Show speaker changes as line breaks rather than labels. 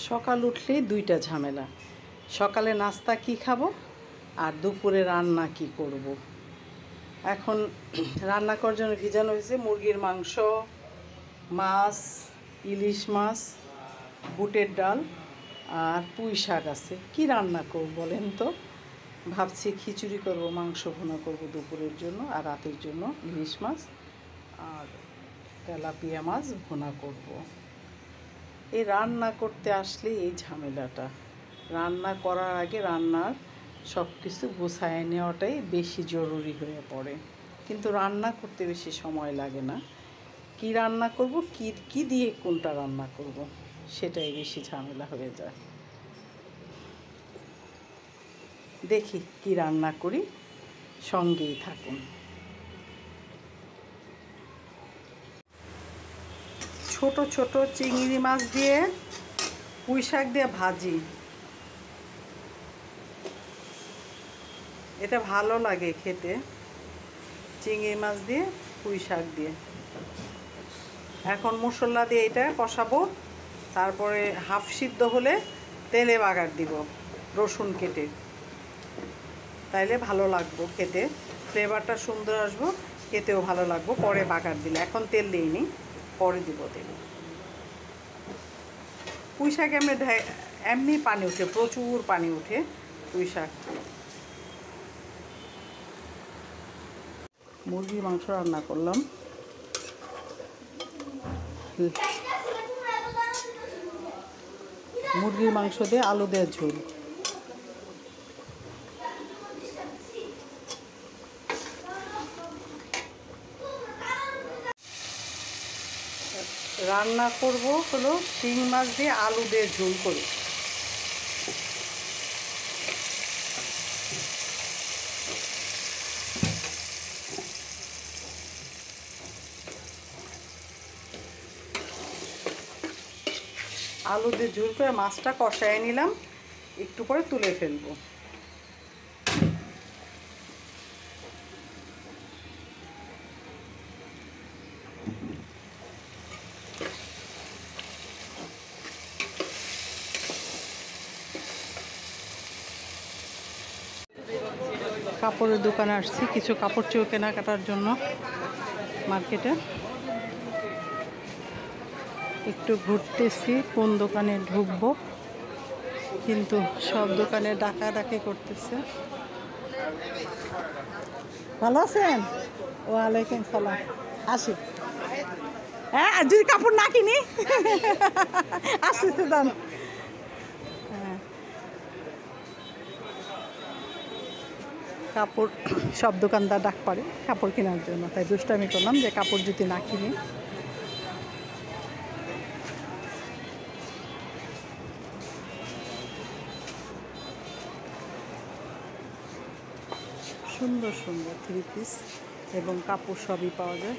সকাল উঠলেই দুইটা ঝামেলা। সকালে নাস্তা কি খাবো আর দুপুরে রান্না কি করব। এখন রান্না করার জন্য ভিজানো হয়েছে মুরগির মাংস, মাছ, ইলিশ মাছ, বুটের ডাল আর পুঁই শাক আছে। কি রান্না করব বলেন তো? ভাবছি খিচুড়ি করব, মাংস ভুনা করব দুপুরের জন্য, আর রাতের জন্য ইলিশ মাছ আর তেলাপিয়া মাছ ভুনা করব। এই রান্না করতে আসলে এই ঝামেলাটা, রান্না করার আগে রান্নার সব কিছু গুছায় নেওয়াটাই বেশি জরুরি হয়ে পড়ে, কিন্তু রান্না করতে বেশি সময় লাগে না। কি রান্না করব, কি দিয়ে কোনটা রান্না করব, সেটাই বেশি ঝামেলা হয়ে যায়। দেখি কি রান্না করি, সঙ্গেই থাকুন। ছোট ছোট চিংড়ি মাছ দিয়ে পুঁই শাক দিয়ে ভাজি, এটা ভালো লাগে খেতে। চিংড়ি মাছ দিয়ে পুঁই শাক দিয়ে এখন মশলা দিয়ে এটা কষাবো, তারপরে হাফ সিদ্ধ হলে তেলে বাগার দিব রসুন কেটে, তাইলে ভালো লাগবো খেতে, ফ্লেভারটা সুন্দর আসবো, খেতেও ভালো লাগবো। পরে বাগার দিলে, এখন তেল দিইনি, পরে দিব তেল। পুঁই শাক এমনি পানি উঠে, প্রচুর পানি উঠে পুঁই শাক। মুরগির মাংস রান্না করলাম, মুরগির মাংস দিয়ে আলু দিয়ে ঝোল। রান্না করব হলো শিং মাছ দিয়ে আলু দিয়ে ঝোল করে। আলু দিয়ে ঝোল করে মাছটা কষায় নিলাম, একটু পরে তুলে ফেলবো। কাপড়ের দোকানে আসছি, কিছু কাপড় চোপড় কেনাকাটার জন্য মার্কেটে। একটু ঘুরতেছি কোন দোকানে ঢুকবো, কিন্তু সব দোকানে ডাকাডাকি করতেছে। ভালো আছেন? ওয়ালাইকুম সালাম। আসি। হ্যাঁ, যদি কাপড় না কিনি আসতেছে দাম। হ্যাঁ, কাপড় সব দোকানদার ডাক পারে কাপড় কেনার জন্য, তাই দুষ্টামি করলাম যে কাপড় যদি না কিনি। সুন্দর সুন্দর থ্রি পিস এবং কাপড় সবই পাওয়া যায়।